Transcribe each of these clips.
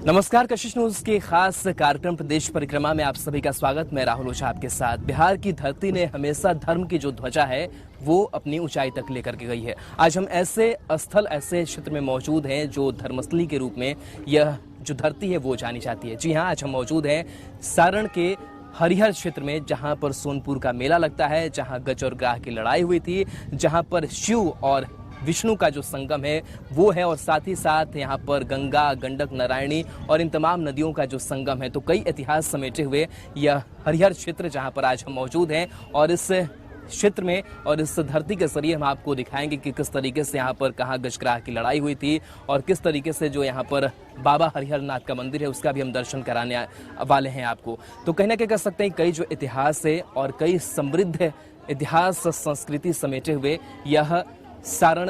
नमस्कार, कशिश न्यूज के खास कार्यक्रम प्रदेश परिक्रमा में आप सभी का स्वागत। मैं राहुल ओझा आपके साथ। बिहार की धरती ने हमेशा धर्म की जो ध्वजा है वो अपनी ऊंचाई तक लेकर के गई है। आज हम ऐसे स्थल, ऐसे क्षेत्र में मौजूद हैं जो धर्मस्थली के रूप में यह जो धरती है वो जानी जाती है। जी हाँ, आज हम मौजूद हैं सारण के हरिहर क्षेत्र में, जहां पर सोनपुर का मेला लगता है, जहां गज और ग्राह की लड़ाई हुई थी, जहां पर शिव और विष्णु का जो संगम है वो है, और साथ ही साथ यहाँ पर गंगा, गंडक, नारायणी और इन तमाम नदियों का जो संगम है। तो कई इतिहास समेटे हुए यह हरिहर क्षेत्र जहाँ पर आज हम मौजूद हैं, और इस क्षेत्र में और इस धरती के जरिए हम आपको दिखाएंगे कि किस तरीके से यहाँ पर कहाँ गजग्राह की लड़ाई हुई थी, और किस तरीके से जो यहाँ पर बाबा हरिहर नाथ का मंदिर है उसका भी हम दर्शन कराने वाले हैं आपको। तो कहीं ना कहीं कह सकते हैं कई जो इतिहास है और कई समृद्ध इतिहास संस्कृति समेटे हुए यह सारण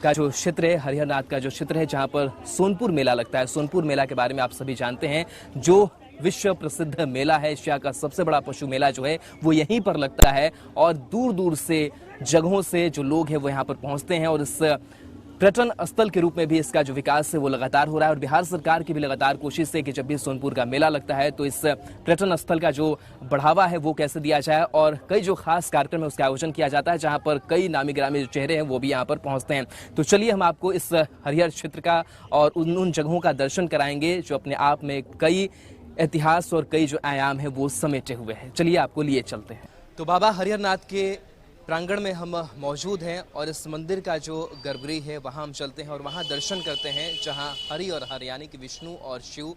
का जो क्षेत्र है, हरिहर नाथ का जो क्षेत्र है, जहां पर सोनपुर मेला लगता है। सोनपुर मेला के बारे में आप सभी जानते हैं, जो विश्व प्रसिद्ध मेला है, एशिया का सबसे बड़ा पशु मेला जो है वो यहीं पर लगता है, और दूर दूर से जगहों से जो लोग हैं वो यहाँ पर पहुंचते हैं, और इस पर्यटन स्थल के रूप में भी इसका जो विकास है वो लगातार हो रहा है। और बिहार सरकार की भी लगातार कोशिश है कि जब भी सोनपुर का मेला लगता है तो इस पर्यटन स्थल का जो बढ़ावा है वो कैसे दिया जाए, और कई जो खास कार्यक्रम है उसका आयोजन किया जाता है, जहां पर कई नामी गिरामी जो चेहरे हैं वो भी यहाँ पर पहुंचते हैं। तो चलिए हम आपको इस हरिहर क्षेत्र का और उन जगहों का दर्शन कराएंगे जो अपने आप में कई इतिहास और कई जो आयाम है वो समेटे हुए हैं। चलिए आपको लिए चलते हैं। तो बाबा हरिहर नाथ के प्रांगण में हम मौजूद हैं, और इस मंदिर का जो गर्भगृह है वहां हम चलते हैं और वहां दर्शन करते हैं, जहां हरि और हर यानी कि विष्णु और शिव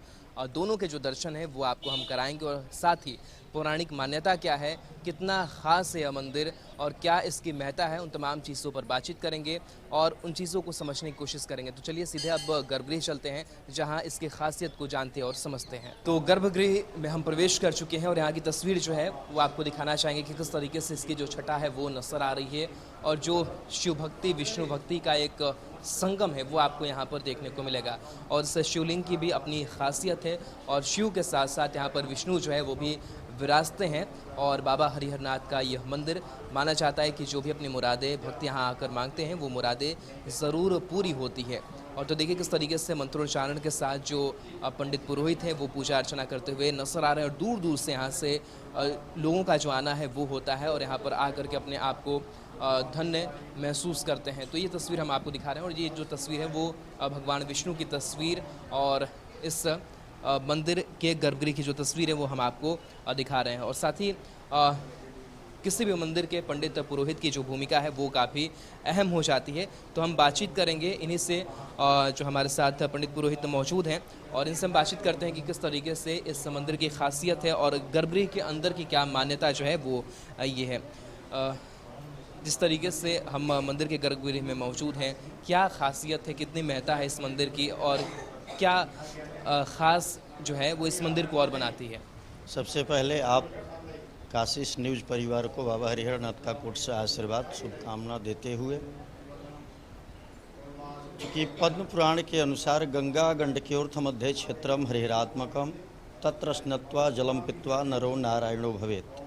दोनों के जो दर्शन है वो आपको हम कराएंगे। और साथ ही पौराणिक मान्यता क्या है, कितना खास है यह मंदिर और क्या इसकी महत्ता है, उन तमाम चीज़ों पर बातचीत करेंगे और उन चीज़ों को समझने की कोशिश करेंगे। तो चलिए सीधे अब गर्भगृह चलते हैं, जहां इसकी खासियत को जानते और समझते हैं। तो गर्भगृह में हम प्रवेश कर चुके हैं, और यहाँ की तस्वीर जो है वो आपको दिखाना चाहेंगे कि किस तरीके से इसकी जो छटा है वो नजर आ रही है, और जो शिव भक्ति विष्णु भक्ति का एक संगम है वो आपको यहाँ पर देखने को मिलेगा। और इस शिवलिंग की भी अपनी खासियत है, और शिव के साथ साथ यहाँ पर विष्णु जो है वो भी विराजते हैं। और बाबा हरिहर नाथ का यह मंदिर माना जाता है कि जो भी अपनी मुरादें भक्त यहाँ आकर मांगते हैं वो मुरादें ज़रूर पूरी होती है। और तो देखिए किस तरीके से मंत्रोच्चारण के साथ जो पंडित पुरोहित हैं वो पूजा अर्चना करते हुए नजर आ रहे हैं, और दूर दूर से यहाँ से लोगों का जो आना है वो होता है, और यहाँ पर आकर के अपने आप को धन्य महसूस करते हैं। तो ये तस्वीर हम आपको दिखा रहे हैं, और ये जो तस्वीर है वो भगवान विष्णु की तस्वीर और इस मंदिर के गर्भगृह की जो तस्वीर है वो हम आपको दिखा रहे हैं। और साथ ही किसी भी मंदिर के पंडित पुरोहित की जो भूमिका है वो काफ़ी अहम हो जाती है। तो हम बातचीत करेंगे इन्हीं से, जो हमारे साथ पंडित पुरोहित मौजूद हैं, और इनसे हम बातचीत करते हैं कि किस तरीके से इस मंदिर की खासियत है और गर्भगृह के अंदर की क्या मान्यता जो है वो ये है। जिस तरीके से हम मंदिर के गर्भगृह में मौजूद हैं, क्या खासियत है, कितनी महत्ता है इस मंदिर की, और क्या ख़ास जो है वो इस मंदिर को और बनाती है? सबसे पहले आप काशिश न्यूज़ परिवार को बाबा हरिहर नाथ का कोट से आशीर्वाद शुभकामना देते हुए, कि पद्म पुराण के अनुसार गंगा गंडक्योर्थ मध्य क्षेत्रम हरिहरात्मकम तत्र स्नत्वा जलम पित्वा नरो नारायणो भवेत्।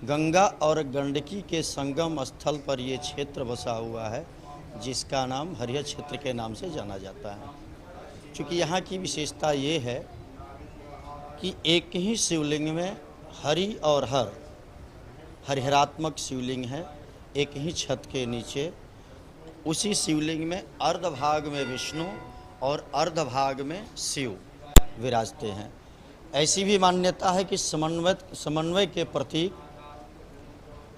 गंगा और गंडकी के संगम स्थल पर ये क्षेत्र बसा हुआ है, जिसका नाम हरिहर क्षेत्र के नाम से जाना जाता है। चूँकि यहाँ की विशेषता ये है कि एक ही शिवलिंग में हरि और हर, हरिहरात्मक शिवलिंग है। एक ही छत के नीचे उसी शिवलिंग में अर्ध भाग में विष्णु और अर्ध भाग में शिव विराजते हैं। ऐसी भी मान्यता है कि समन्वय के प्रतीक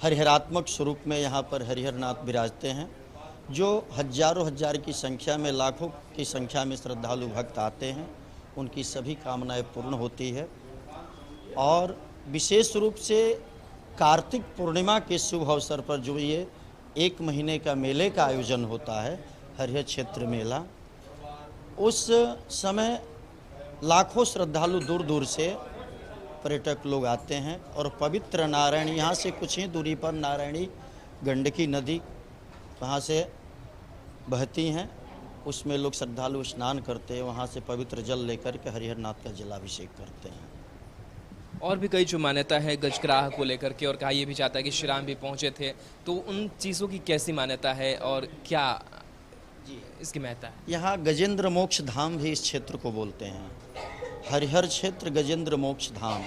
हरिहरात्मक स्वरूप में यहाँ पर हरिहर नाथ विराजते हैं, जो हजारों हजार की संख्या में, लाखों की संख्या में श्रद्धालु भक्त आते हैं, उनकी सभी कामनाएं पूर्ण होती है। और विशेष रूप से कार्तिक पूर्णिमा के शुभ अवसर पर जो ये 1 महीने का मेले का आयोजन होता है, हरिहर क्षेत्र मेला, उस समय लाखों श्रद्धालु दूर दूर से पर्यटक लोग आते हैं, और पवित्र नारायणी, यहाँ से कुछ ही दूरी पर नारायणी गंडकी नदी वहाँ से बहती हैं, उसमें लोग श्रद्धालु स्नान करते हैं, वहाँ से पवित्र जल लेकर के हरिहर नाथ का जलाभिषेक करते हैं। और भी कई जो मान्यता है गजग्राह को लेकर के, और कहा यह भी चाहता है कि श्री राम भी पहुँचे थे, तो उन चीज़ों की कैसी मान्यता है और क्या इसकी महत्ता है? यहाँ गजेंद्र मोक्ष धाम भी इस क्षेत्र को बोलते हैं, हरिहर क्षेत्र गजेंद्र मोक्ष धाम।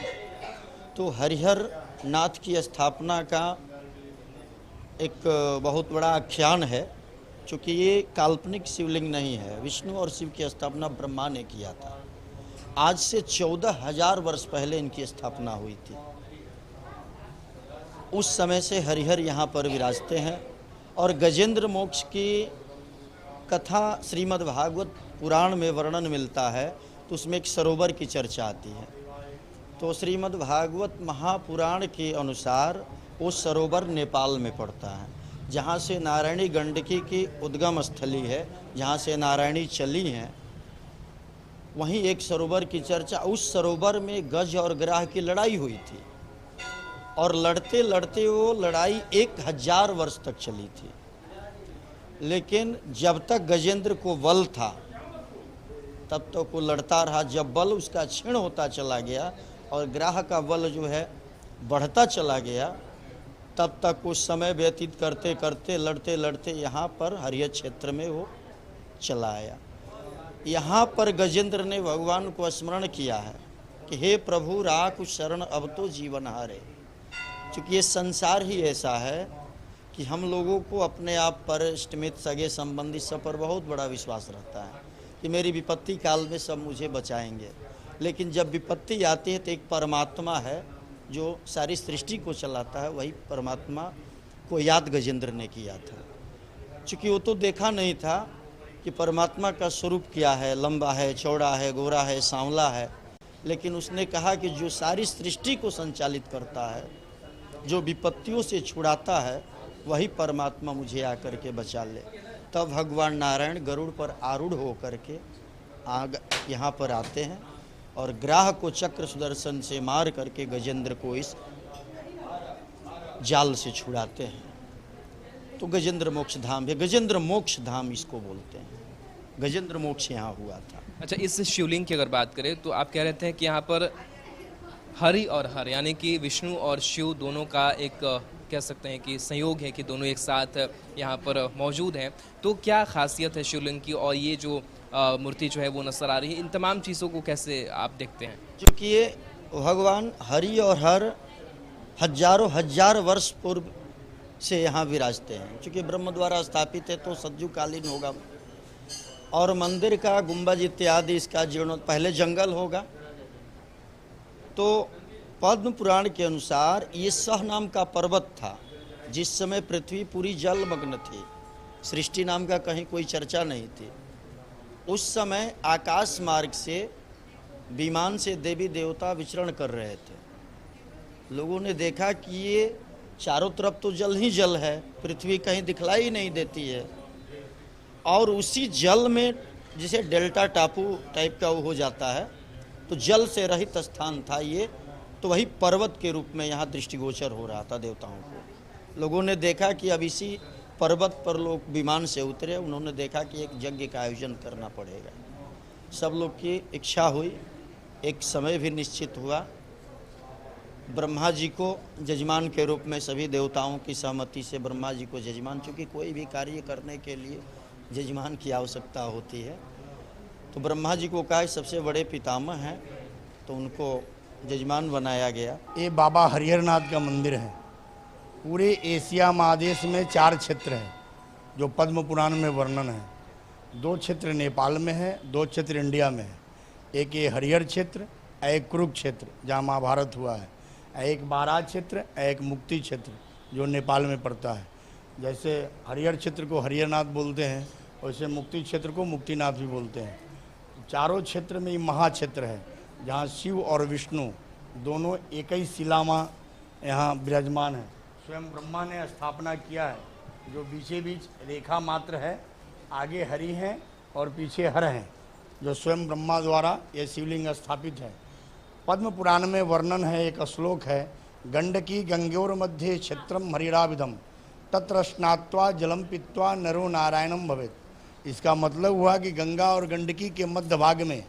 तो हरिहर नाथ की स्थापना का एक बहुत बड़ा आख्यान है, चूँकि ये काल्पनिक शिवलिंग नहीं है। विष्णु और शिव की स्थापना ब्रह्मा ने किया था। आज से 14,000 वर्ष पहले इनकी स्थापना हुई थी। उस समय से हरिहर यहाँ पर विराजते हैं। और गजेंद्र मोक्ष की कथा श्रीमद् भागवत पुराण में वर्णन मिलता है, तो उसमें एक सरोवर की चर्चा आती है। तो श्रीमद् भागवत महापुराण के अनुसार वो सरोवर नेपाल में पड़ता है, जहाँ से नारायणी गंडकी की उद्गम स्थली है, जहाँ से नारायणी चली हैं। वहीं एक सरोवर की चर्चा, उस सरोवर में गज और ग्राह की लड़ाई हुई थी और लड़ते लड़ते वो लड़ाई 1000 वर्ष तक चली थी। लेकिन जब तक गजेंद्र को बल था तब तक वो लड़ता रहा। जब बल उसका क्षीण होता चला गया और ग्राह का बल जो है बढ़ता चला गया, तब तक कुछ समय व्यतीत करते करते लड़ते लड़ते यहाँ पर हरिहर क्षेत्र में वो चला आया। यहाँ पर गजेंद्र ने भगवान को स्मरण किया है कि हे प्रभु राख शरण अब तो जीवन हारे। क्योंकि ये संसार ही ऐसा है कि हम लोगों को अपने आप पर, इष्टमित, सगे संबंधी सब पर बहुत बड़ा विश्वास रहता है कि मेरी विपत्ति काल में सब मुझे बचाएंगे। लेकिन जब विपत्ति आती है तो एक परमात्मा है जो सारी सृष्टि को चलाता है, वही परमात्मा को याद गजेंद्र ने किया था। चूँकि वो तो देखा नहीं था कि परमात्मा का स्वरूप क्या है, लंबा है, चौड़ा है, गोरा है, सांवला है, लेकिन उसने कहा कि जो सारी सृष्टि को संचालित करता है, जो विपत्तियों से छुड़ाता है, वही परमात्मा मुझे आकर के बचा ले। तब भगवान नारायण गरुड़ पर आरूढ़ होकर के यहाँ पर आते हैं और ग्राह को चक्र सुदर्शन से मार करके गजेंद्र को इस जाल से छुड़ाते हैं। तो गजेंद्र मोक्ष धाम है, गजेंद्र मोक्ष धाम इसको बोलते हैं। गजेंद्र मोक्ष यहाँ हुआ था। अच्छा, इस शिवलिंग की अगर बात करें तो आप कह रहे थे कि यहाँ पर हरि और हर यानी कि विष्णु और शिव दोनों का एक कह सकते हैं कि संयोग है कि दोनों एक साथ यहाँ पर मौजूद हैं। तो क्या खासियत है शिवलिंग की और ये जो मूर्ति जो है वो नजर आ रही है, इन तमाम चीज़ों को कैसे आप देखते हैं? क्योंकि ये भगवान हरि और हर हजारों हजार वर्ष पूर्व से यहाँ विराजते हैं। क्योंकि ब्रह्म द्वारा स्थापित है तो सज्जुकालीन होगा और मंदिर का गुंबज इत्यादि इसका जीर्णोद्धार, पहले जंगल होगा। तो पद्म पुराण के अनुसार ये सह नाम का पर्वत था, जिस समय पृथ्वी पूरी जलमग्न थी, सृष्टि नाम का कहीं कोई चर्चा नहीं थी। उस समय आकाश मार्ग से विमान से देवी देवता विचरण कर रहे थे। लोगों ने देखा कि ये चारों तरफ तो जल ही जल है, पृथ्वी कहीं दिखलाई नहीं देती है। और उसी जल में जिसे डेल्टा टापू टाइप का वो हो जाता है, तो जल से रहित स्थान था ये। तो वही पर्वत के रूप में यहाँ दृष्टिगोचर हो रहा था देवताओं को। लोगों ने देखा कि अब इसी पर्वत पर लोग विमान से उतरे, उन्होंने देखा कि एक यज्ञ का आयोजन करना पड़ेगा। सब लोग की इच्छा हुई, एक समय भी निश्चित हुआ। ब्रह्मा जी को जजमान के रूप में, सभी देवताओं की सहमति से ब्रह्मा जी को जजमान, चूँकि कोई भी कार्य करने के लिए जजमान की आवश्यकता होती है, तो ब्रह्मा जी को कहा सबसे बड़े पितामह हैं तो उनको जजमान बनाया गया। ये बाबा हरिहरनाथ का मंदिर है। पूरे एशिया महादेश में 4 क्षेत्र हैं जो पद्म पुराण में वर्णन है। 2 क्षेत्र नेपाल में है, 2 क्षेत्र इंडिया में है। एक ये हरिहर क्षेत्र, एक कुरुक्षेत्र जहाँ महाभारत हुआ है, एक बारात क्षेत्र, एक मुक्ति क्षेत्र जो नेपाल में पड़ता है। जैसे हरिहर क्षेत्र को हरिहरनाथ बोलते हैं, वैसे मुक्ति क्षेत्र को मुक्तिनाथ भी बोलते हैं। चारों क्षेत्र में ये महाक्षेत्र है जहाँ शिव और विष्णु दोनों एक ही शिला में यहाँ विराजमान है। स्वयं ब्रह्मा ने स्थापना किया है, जो बीचे बीच रेखा मात्र है, आगे हरि हैं और पीछे हर हैं, जो स्वयं ब्रह्मा द्वारा ये शिवलिंग स्थापित है। पद्म पुराण में वर्णन है, एक श्लोक है, गंडकी गंगोर मध्य क्षेत्रम हरिराविधम तत्र स्नात्वा जलम पीत्वा नरो नारायणम भवेत। इसका मतलब हुआ कि गंगा और गंडकी के मध्य भाग में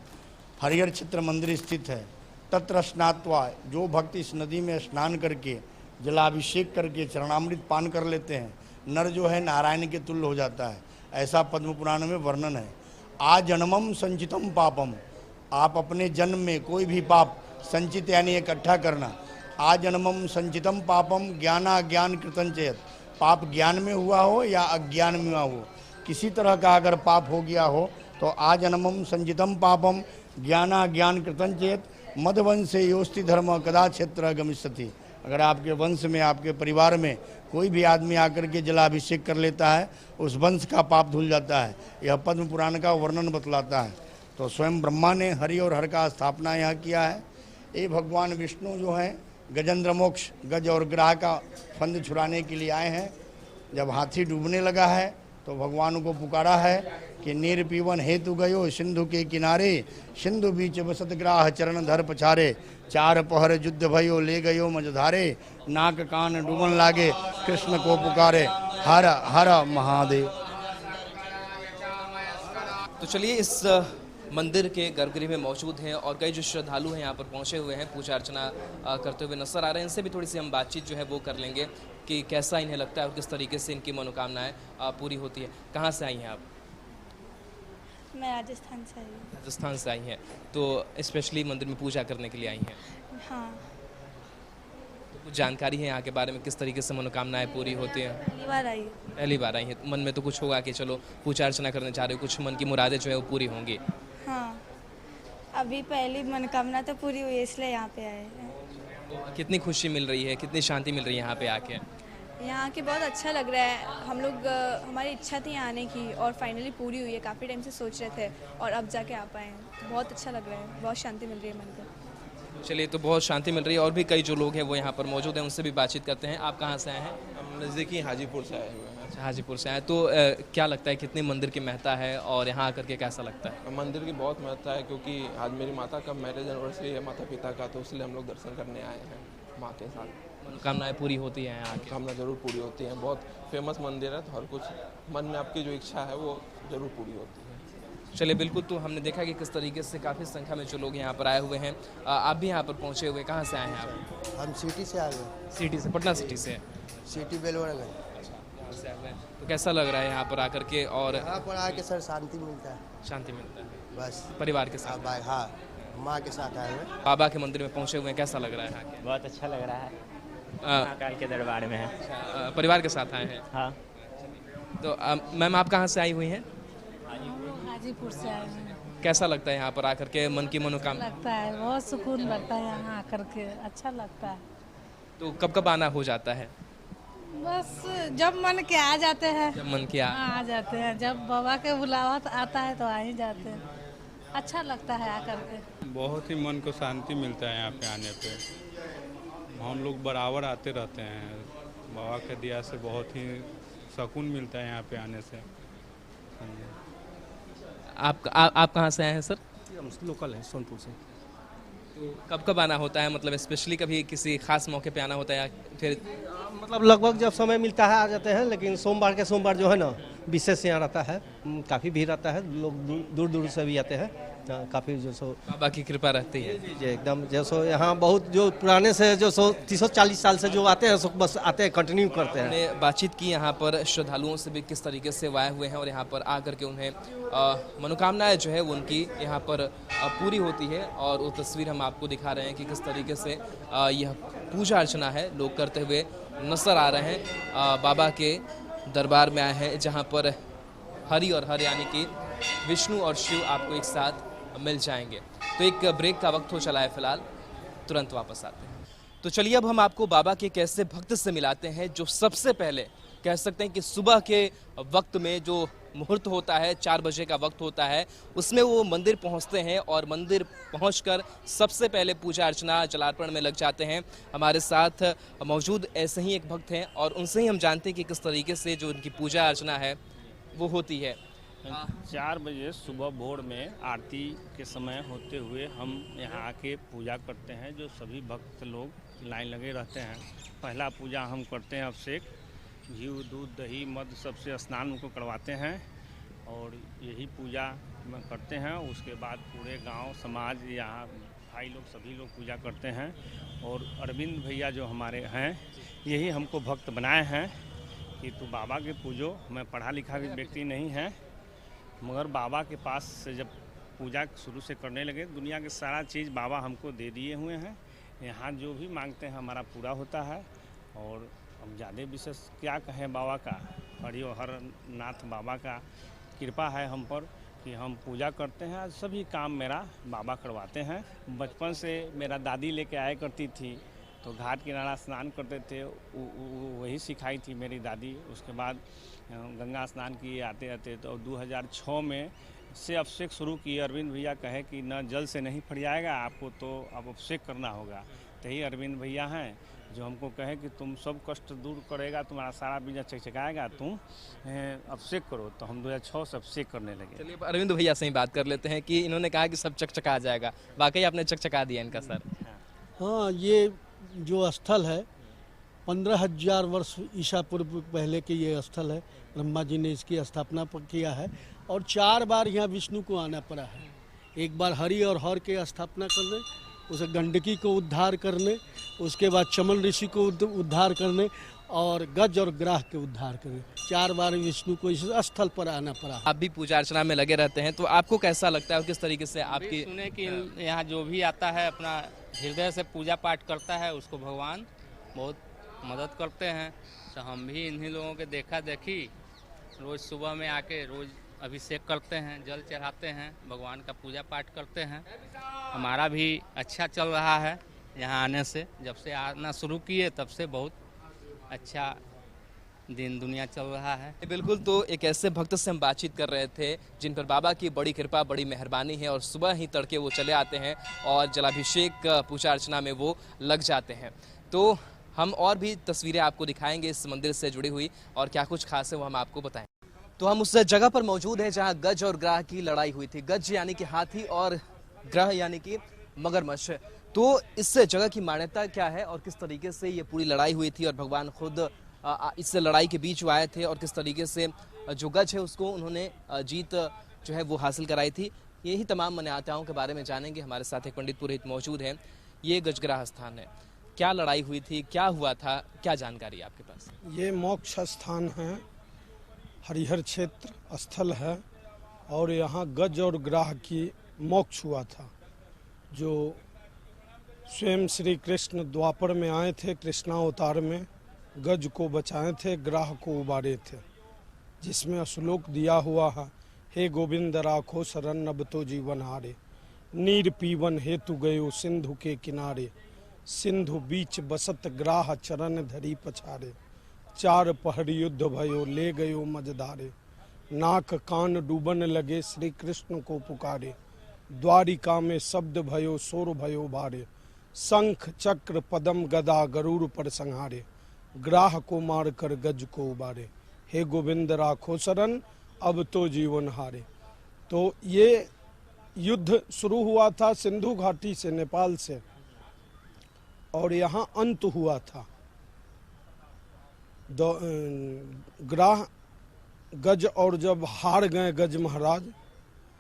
हरिहर क्षेत्र मंदिर स्थित है। तत्र स्नात्वा, जो भक्त इस नदी में स्नान करके जलाभिषेक करके चरणामृत पान कर लेते हैं, नर जो है नारायण के तुल्य हो जाता है। ऐसा पद्म पुराण में वर्णन है। आजन्मम संचितम पापम, आप अपने जन्म में कोई भी पाप संचित यानी इकट्ठा करना। आजन्मम संचितम पापम ज्ञानाज्ञान कृतं चेत, पाप ज्ञान में हुआ हो या अज्ञान में हुआ हो, किसी तरह का अगर पाप हो गया हो तो आजन्मम संचितम पापम ज्ञानाज्ञान कृतं चेत मदवंशे योस्ति धर्म कदा क्षेत्र गमिष्यति। अगर आपके वंश में, आपके परिवार में कोई भी आदमी आकर के जलाभिषेक कर लेता है, उस वंश का पाप धुल जाता है। यह पद्म पुराण का वर्णन बतलाता है। तो स्वयं ब्रह्मा ने हरि और हर का स्थापना यहाँ किया है। ये भगवान विष्णु जो हैं गजेंद्र मोक्ष, गज और ग्रह का फंद छुड़ाने के लिए आए हैं। जब हाथी डूबने लगा है तो भगवान को पुकारा है कि नीर पीवन हेतु गयो सिंधु के किनारे, सिंधु बीच बसत ग्राह चरण धर पछारे, चार पहर युद्ध भयो ले गयो मझधारे, नाक कान डूबन लागे कृष्ण को पुकारे, हर हर महादेव। तो चलिए इस मंदिर के गर्भगृह में मौजूद हैं और कई जो श्रद्धालु हैं यहाँ पर पहुँचे हुए हैं, पूजा अर्चना करते हुए नजर आ रहे हैं। इनसे भी थोड़ी सी हम बातचीत जो है वो कर लेंगे कि कैसा इन्हें लगता है और किस तरीके से इनकी मनोकामनाएं पूरी होती है। कहाँ से आई हैं आप? मैं राजस्थान से आई हूँ। राजस्थान से आई हैं, तो स्पेशली मंदिर में पूजा करने के लिए आई हैं। हाँ, तो कुछ जानकारी है यहाँ के बारे में, किस तरीके से मनोकामनाएं पूरी होती हैं? पहली बार आई हूँ। पहली बार आई हैं, मन में तो कुछ होगा कि चलो पूजा अर्चना करने जा रहे हो, कुछ मन की मुरादें जो है वो पूरी होंगी। हाँ, अभी पहली मनोकामना तो पूरी हुई है, इसलिए यहाँ पे आए हैं। तो कितनी खुशी मिल रही है, कितनी शांति मिल रही है यहाँ पे आके? यहाँ के बहुत अच्छा लग रहा है। हम लोग हमारी इच्छा थी यहाँ आने की और फाइनली पूरी हुई है। काफ़ी टाइम से सोच रहे थे और अब जाके आ पाए हैं। तो बहुत अच्छा लग रहा है, बहुत शांति मिल रही है मन को। चलिए, तो बहुत शांति मिल रही है। और भी कई जो लोग हैं वो यहाँ पर मौजूद हैं, उनसे भी बातचीत करते हैं। आप कहाँ से आए हैं? हम नज़दीकी हाजीपुर से आए हुए हैं। अच्छा, हाजीपुर से आए। तो क्या लगता है कितनी मंदिर की महत्ता है और यहाँ आकर के कैसा लगता है? मंदिर की बहुत महत्ता है क्योंकि आज मेरी माता का मैरिज एनिवर्सरी है, माता पिता का, तो इसलिए हम लोग दर्शन करने आए हैं माँ के साथ। मनोकामनाएं पूरी होती हैं यहाँ आके? कामना जरूर पूरी होती है। बहुत फेमस मंदिर है, तो हर कुछ मन में आपकी जो इच्छा है वो जरूर पूरी होती है। चलिए, बिल्कुल। तो हमने देखा कि किस तरीके से काफ़ी संख्या में जो लोग यहाँ पर आए हुए हैं। आप भी यहाँ पर पहुँचे हुए, कहाँ से आए हैं आप? हम सिटी से आए हैं। सिटी से, पटना सिटी से? सिटी बेलवड़ा गए। यहाँ से आए हुए हैं। तो कैसा लग रहा है यहाँ पर आकर के? और यहाँ पर आके सर शांति मिलता है, शांति मिलता है बस। परिवार के साथ? हाँ, माँ के साथ आए हुए। बाबा के मंदिर में पहुँचे हुए हैं, कैसा लग रहा है यहाँ बहुत अच्छा लग रहा है, के? महाकाल के दरबार में है। परिवार के साथ आए हैं? हाँ, तो मैम, आप कहाँ से आई हुई हैं? हाजीपुर से आए हैं। कैसा लगता है यहाँ पर आकर के, मन की मनोकामना? लगता है बहुत सुकून लगता है यहाँ आकर के, अच्छा लगता है। तो कब कब आना हो जाता है? बस जब मन के आ जाते हैं। जब मन की हाँ, आ जाते हैं। जब बाबा के बुलावा आता है तो आ ही जाते हैं। अच्छा लगता है आकर के। बहुत ही मन को शांति मिलता है यहाँ पे आने पे। हम लोग बराबर आते रहते हैं, बाबा के दिया से बहुत ही सुकून मिलता है यहाँ पे आने से। आप कहाँ से आए हैं सर? हम लोकल हैं, सोनपुर से। तो कब कब आना होता है, मतलब स्पेशली कभी किसी खास मौके पे आना होता है या फिर? मतलब लगभग जब समय मिलता है आ जाते हैं, लेकिन सोमवार के सोमवार जो है ना विशेष यहाँ रहता है, काफ़ी भीड़ रहता है, लोग दूर दूर से भी आते हैं, काफ़ी जो सो बाबा की कृपा रहती है। जी एकदम। जो सो यहाँ बहुत जो पुराने से जो सो 340 साल से जो आते हैं सो बस आते हैं, कंटिन्यू करते हैं। हमने बातचीत की यहाँ पर श्रद्धालुओं से भी, किस तरीके से वो आए हुए हैं और यहाँ पर आकर के उन्हें मनोकामनाएं जो है वो उनकी यहाँ पर पूरी होती है। और वो तस्वीर हम आपको दिखा रहे हैं कि किस तरीके से यह पूजा अर्चना है लोग करते हुए नजर आ रहे हैं। बाबा के दरबार में आए हैं जहाँ पर हरि और हर यानी कि विष्णु और शिव आपको एक साथ मिल जाएंगे। तो एक ब्रेक का वक्त हो चला है फिलहाल, तुरंत वापस आते हैं। तो चलिए, अब हम आपको बाबा के एक ऐसे भक्त से मिलाते हैं जो सबसे पहले कह सकते हैं कि सुबह के वक्त में जो मुहूर्त होता है, 4 बजे का वक्त होता है, उसमें वो मंदिर पहुंचते हैं और मंदिर पहुंचकर सबसे पहले पूजा अर्चना जलार्पण में लग जाते हैं। हमारे साथ मौजूद ऐसे ही एक भक्त हैं और उनसे ही हम जानते हैं कि किस तरीके से जो उनकी पूजा अर्चना है वो होती है। 4 बजे सुबह भोर में आरती के समय होते हुए हम यहाँ आके पूजा करते हैं। जो सभी भक्त लोग लाइन लगे रहते हैं। पहला पूजा हम करते हैं अभिषेक, घी दूध दही मध सबसे स्नान उनको करवाते हैं और यही पूजा करते हैं। उसके बाद पूरे गांव समाज यहाँ भाई लोग सभी लोग पूजा करते हैं। और अरविंद भैया जो हमारे हैं यही हमको भक्त बनाए हैं, कि तू बाबा के पूजो। मैं पढ़ा लिखा भी व्यक्ति नहीं है, मगर बाबा के पास से जब पूजा शुरू से करने लगे, दुनिया के सारा चीज़ बाबा हमको दे दिए हुए हैं। यहाँ जो भी मांगते हैं हमारा पूरा होता है। और हम ज़्यादा विशेष क्या कहें, बाबा का, हरिहर नाथ बाबा का कृपा है हम पर कि हम पूजा करते हैं। सभी काम मेरा बाबा करवाते हैं। बचपन से मेरा दादी लेके आया करती थी, तो घाट किनारा स्नान करते थे, वही सिखाई थी मेरी दादी। उसके बाद गंगा स्नान किए आते आते, तो 2006 में से अभिषेक शुरू किए। अरविंद भैया कहे कि न जल से नहीं फरियाएगा, आपको तो अब अभिषेक करना होगा। तो यही अरविंद भैया हैं जो हमको कहे कि तुम सब कष्ट दूर करेगा, तुम्हारा सारा बीजा चकचकाएगा, तुम अभिषेक करो। तो हम 2006 से अभिषेक करने लगे। चलिए अरविंद भैया से ही बात कर लेते हैं कि इन्होंने कहा कि सब चकचका जाएगा, वाकई आपने चकचका दिया इनका सर? हाँ, ये जो स्थल है 15,000 वर्ष ईसा पूर्व पहले के ये स्थल है। ब्रह्मा जी ने इसकी स्थापना किया है और 4 बार यहाँ विष्णु को आना पड़ा है। एक बार हरि और हर के स्थापना करने, उसे गंडकी को उद्धार करने, उसके बाद चमन ऋषि को उद्धार करने और गज और ग्राह के उद्धार करने। 4 बार विष्णु को इस स्थल पर आना पड़ा। आप भी पूजा अर्चना में लगे रहते हैं, तो आपको कैसा लगता है और किस तरीके से आपकी? सुने कि यहाँ जो भी आता है अपना हृदय से पूजा पाठ करता है, उसको भगवान बहुत मदद करते हैं। तो हम भी इन्हीं लोगों के देखा देखी रोज़ सुबह में आके रोज़ अभिषेक करते हैं, जल चढ़ाते हैं, भगवान का पूजा पाठ करते हैं। हमारा भी अच्छा चल रहा है यहाँ आने से। जब से आना शुरू किए तब से बहुत अच्छा दिन दुनिया चल रहा है। बिल्कुल, तो एक ऐसे भक्त से हम बातचीत कर रहे थे जिन पर बाबा की बड़ी कृपा, बड़ी मेहरबानी है और सुबह ही तड़के वो चले आते हैं और जलाभिषेक पूजा अर्चना में वो लग जाते हैं। तो हम और भी तस्वीरें आपको दिखाएंगे इस मंदिर से जुड़ी हुई, और क्या कुछ खास है वो हम आपको बताएं। तो हम उस जगह पर मौजूद हैं जहां गज और ग्राह की लड़ाई हुई थी। गज यानी कि हाथी और ग्राह यानी कि मगरमच्छ। तो इस जगह की मान्यता क्या है और किस तरीके से ये पूरी लड़ाई हुई थी और भगवान खुद इस लड़ाई के बीच आए थे और किस तरीके से जो गज है उसको उन्होंने जीत जो है वो हासिल कराई थी, यही तमाम मान्यताओं के बारे में जानेंगे। हमारे साथ एक पंडित पुरोहित मौजूद हैं। ये गजग्राह स्थान है, क्या लड़ाई हुई थी, क्या हुआ था, क्या जानकारी आपके पास? ये मोक्ष स्थान है, हरिहर क्षेत्र स्थल है और यहाँ गज और ग्राह की मोक्ष हुआ था। जो स्वयं श्री कृष्ण द्वापर में आए थे, कृष्णावतार में गज को बचाए थे, ग्राह को उबारे थे, जिसमें श्लोक दिया हुआ है, हे गोविंद राखो शरण अब तो जीवन हारे, नीर पीवन हेतु गयो सिंधु के किनारे, सिंधु बीच बसत ग्राह चरण धरी पछारे, 4 पहर युद्ध भयो ले गयो मजदारे, नाक कान डूबन लगे श्री कृष्ण को पुकारे, द्वारिका में शब्द भयो शोर भयो भारे, शंख चक्र पदम गदा गरुड़ पर संहारे, ग्राह को मार कर गज को उबारे, हे गोविंद राखो शरण अब तो जीवन हारे। तो ये युद्ध शुरू हुआ था सिंधु घाटी से, नेपाल से, और यहाँ अंत हुआ था। ग्राह गज और जब हार गए गज महाराज,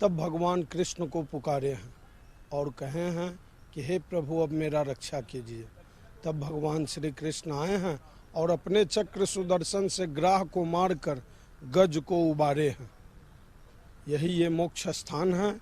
तब भगवान कृष्ण को पुकारे हैं और कहे हैं कि हे प्रभु अब मेरा रक्षा कीजिए। तब भगवान श्री कृष्ण आए हैं और अपने चक्र सुदर्शन से ग्राह को मारकर गज को उबारे हैं। यही ये मोक्ष स्थान है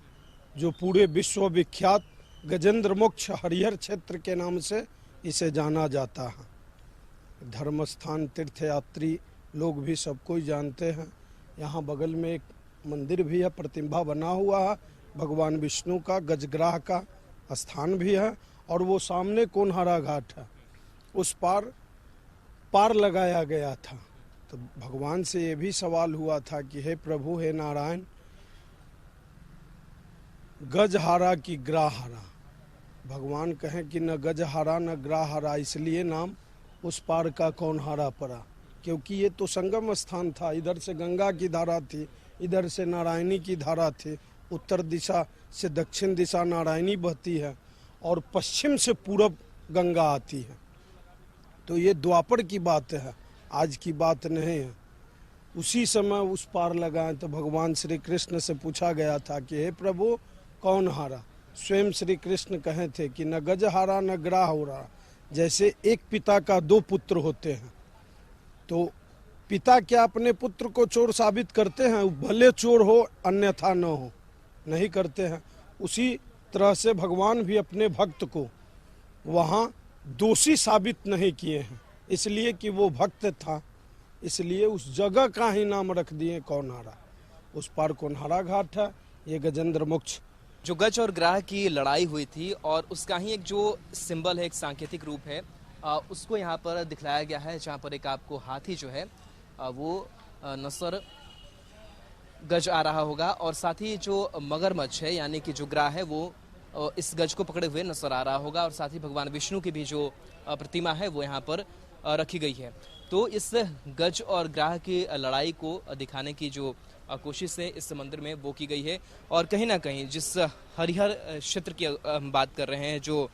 जो पूरे विश्व विख्यात गजेंद्र मोक्ष हरिहर क्षेत्र के नाम से इसे जाना जाता है। धर्म स्थान, तीर्थ यात्री लोग भी सब कोई जानते हैं। यहाँ बगल में एक मंदिर भी है, प्रतिमा बना हुआ है भगवान विष्णु का, गजग्राह का स्थान भी है, और वो सामने कोनहारा घाट है, उस पार लगाया गया था। तो भगवान से ये भी सवाल हुआ था कि हे प्रभु, हे नारायण, गज हारा कि ग्राह हारा। भगवान कहें कि न गज हारा न ग्राह हारा, इसलिए नाम उस पार का कोनहारा पड़ा, क्योंकि ये तो संगम स्थान था। इधर से गंगा की धारा थी, इधर से नारायणी की धारा थी, उत्तर दिशा से दक्षिण दिशा नारायणी बहती है और पश्चिम से पूरब गंगा आती है। तो ये द्वापर की बात है, आज की बात नहीं है। उसी समय उस पार लगाए तो भगवान श्री कृष्ण से पूछा गया था कि हे प्रभु कौन हारा। स्वयं श्री कृष्ण कहे थे कि न गज हारा न ग्राह हारा। जैसे एक पिता का 2 पुत्र होते हैं, तो पिता क्या अपने पुत्र को चोर साबित करते हैं? भले चोर हो अन्यथा न हो, नहीं करते हैं। उसी तरह से भगवान भी अपने भक्त को वहाँ दोषी साबित नहीं किए हैं, इसलिए कि वो भक्त था, इसलिए उस जगह का ही नाम रख दिए कौनहारा। उस पार कौनहारा घाट है, ये गजेंद्र मोक्ष। जो गज और ग्राह की लड़ाई हुई थी और उसका ही एक जो सिंबल है, एक सांकेतिक रूप है, उसको यहाँ पर दिखलाया गया है, जहाँ पर एक आपको हाथी जो है वो नसर गज आ रहा होगा और साथ ही जो मगरमच्छ है यानी कि जो ग्राह है वो इस गज को पकड़े हुए नजर आ रहा होगा और साथ ही भगवान विष्णु की भी जो प्रतिमा है वो यहाँ पर रखी गई है। तो इस गज और ग्राह की लड़ाई को दिखाने की जो कोशिश है इस मंदिर में वो की गई है और कहीं ना कहीं जिस हरिहर क्षेत्र की हम बात कर रहे हैं जो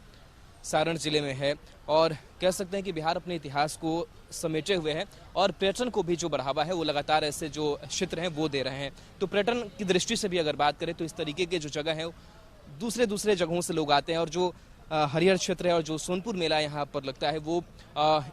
सारण जिले में है और कह सकते हैं कि बिहार अपने इतिहास को समेटे हुए है और पर्यटन को भी जो बढ़ावा है वो लगातार ऐसे जो क्षेत्र हैं वो दे रहे हैं। तो पर्यटन की दृष्टि से भी अगर बात करें तो इस तरीके के जो जगह है दूसरे जगहों से लोग आते हैं और जो हरिहर क्षेत्र है और जो सोनपुर मेला यहाँ पर लगता है वो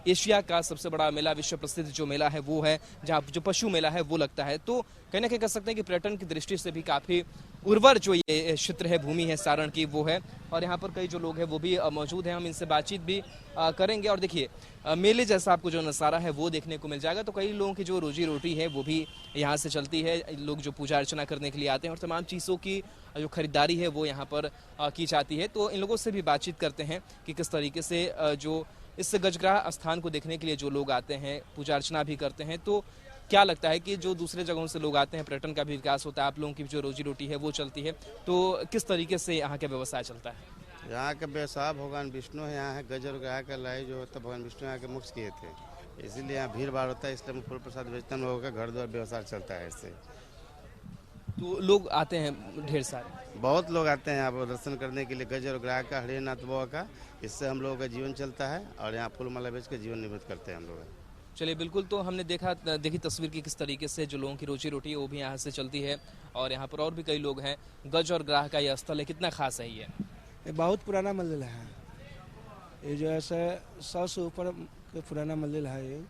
एशिया का सबसे बड़ा मेला, विश्व प्रसिद्ध जो मेला है वो है, जहाँ जो पशु मेला है वो लगता है। तो कहीं ना कहीं कह सकते हैं कि पर्यटन की दृष्टि से भी काफ़ी उर्वर जो ये क्षेत्र है, भूमि है सारण की वो है और यहाँ पर कई जो लोग हैं वो भी मौजूद हैं। हम इनसे बातचीत भी करेंगे और देखिए मेले जैसा आपको जो नज़ारा है वो देखने को मिल जाएगा। तो कई लोगों की जो रोजी रोटी है वो भी यहाँ से चलती है, लोग जो पूजा अर्चना करने के लिए आते हैं और तमाम चीज़ों की जो खरीदारी है वो यहाँ पर की जाती है। तो इन लोगों से भी बातचीत करते हैं कि किस तरीके से जो इस गजग्राह स्थान को देखने के लिए जो लोग आते हैं, पूजा अर्चना भी करते हैं, तो क्या लगता है कि जो दूसरे जगहों से लोग आते हैं, पर्यटन का भी विकास होता है, आप लोगों की जो रोजी रोटी है वो चलती है, तो किस तरीके से यहाँ का व्यवसाय चलता है? यहाँ का व्यवसाय भगवान विष्णु है, यहाँ है गज और ग्राह का लड़ाई जो होता है भगवान विष्णु यहाँ के मुक्त किए थे, इसीलिए यहाँ भीड़ भाड़ होता है, इसलिए फूल प्रसाद बेचते हैं, लोगों का घर द्वार व्यवसाय चलता है इससे। तो लोग आते हैं ढेर सारे, बहुत लोग आते हैं यहाँ पर दर्शन करने के लिए गज और ग्राह का, हरिहरनाथ बाबा का, इससे हम लोगों का जीवन चलता है और यहाँ फूल माला बेच कर जीवन निर्मित करते हैं हम लोग। चलिए बिल्कुल, तो हमने देखी तस्वीर की किस तरीके से जो लोगों की रोजी रोटी है वो भी यहाँ से चलती है और यहाँ पर और भी कई लोग हैं। गज और ग्राह का यह स्थल है, कितना खास है ये? बहुत पुराना मंदिर है ये, जो है 100 से ऊपर पुराना मंदिर है ये।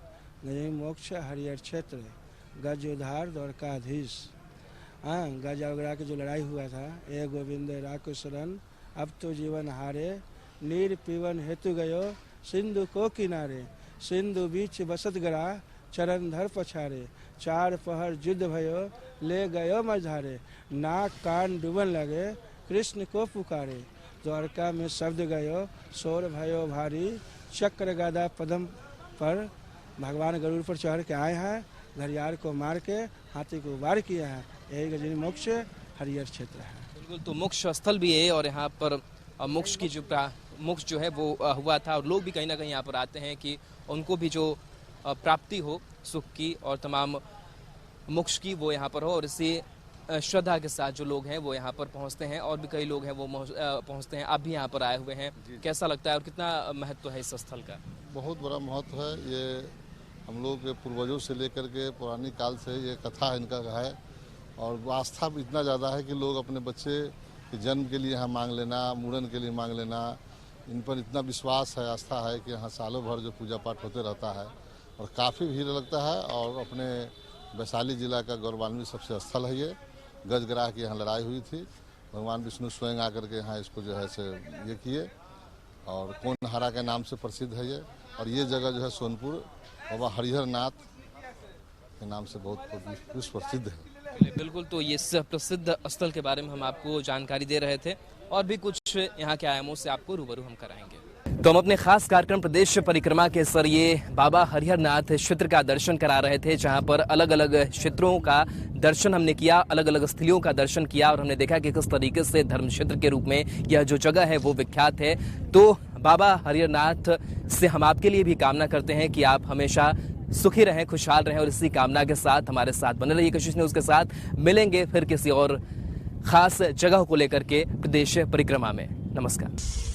गज मोक्ष हरिहर क्षेत्र, गज उधार द्वारकाधीश। हाँ, गज और ग्राह की जो लड़ाई हुआ था, ए गोविंद राखो शरण अब तो जीवन हारे, नीर पीवन हेतु गयो सिंधु को किनारे, सिंधु बीच बसत ग्राह चरण धर पछारे, चार पहर युद्ध भयो ले गयो मझारे, नाक कान डूबन लगे कृष्ण को पुकारे, द्वारका में शब्द गयो शोर भयो भारी, चक्र गदा पदम पर भगवान गरुड़ पर चढ़ के आए हैं, घड़ियाल को मार के हाथी को वार किया है। यही गजनी मोक्ष हरिहर क्षेत्र है। बिल्कुल, तो मोक्ष स्थल भी है और यहाँ पर मोक्ष की मोक्ष जो है वो हुआ था और लोग भी कहीं ना कहीं यहाँ पर आते हैं कि उनको भी जो प्राप्ति हो सुख की और तमाम मोक्ष की वो यहाँ पर हो और इसी श्रद्धा के साथ जो लोग हैं वो यहाँ पर पहुँचते हैं और भी कई लोग हैं वो पहुँचते हैं। आप भी यहाँ पर आए हुए हैं, कैसा लगता है और कितना महत्व है इस स्थल का? बहुत बड़ा महत्व है, ये हम लोग के पूर्वजों से लेकर के पुरानी काल से ये कथा इनका है और आस्था भी इतना ज़्यादा है कि लोग अपने बच्चे के जन्म के लिए यहाँ मांग लेना, मुंडन के लिए मांग लेना, इन पर इतना विश्वास है, आस्था है कि यहाँ सालों भर जो पूजा पाठ होते रहता है और काफ़ी भीड़ लगता है और अपने वैशाली जिला का गौरवान्वित सबसे स्थल है ये। गजग्राह की यहाँ लड़ाई हुई थी, भगवान विष्णु स्वयं आकर के यहाँ इसको जो है से ये किए और कौनहारा के नाम से प्रसिद्ध है ये। और ये जगह जो है सोनपुर बाबा हरिहरनाथ के नाम से बहुत विश्व प्रसिद्ध है। बिल्कुल, तो ये प्रसिद्ध स्थल के बारे में हम आपको जानकारी दे रहे थे और भी कुछ यहाँ के आयामों से आपको रूबरू हम कराएंगे। तो हम अपने खास कार्यक्रम प्रदेश परिक्रमा के जरिए बाबा हरिहरनाथ क्षेत्र का दर्शन करा रहे थे, जहाँ पर अलग अलग क्षेत्रों का दर्शन हमने किया, अलग अलग स्थलियों का दर्शन किया और हमने देखा कि किस तरीके से धर्म क्षेत्र के रूप में यह जो जगह है वो विख्यात है। तो बाबा हरिहरनाथ से हम आपके लिए भी कामना करते हैं कि आप हमेशा सुखी रहें, खुशहाल रहें और इसी कामना के साथ हमारे साथ बने रहिए। कशिश न्यूज़ के साथ मिलेंगे फिर किसी और खास जगह को लेकर के प्रदेश परिक्रमा में। नमस्कार।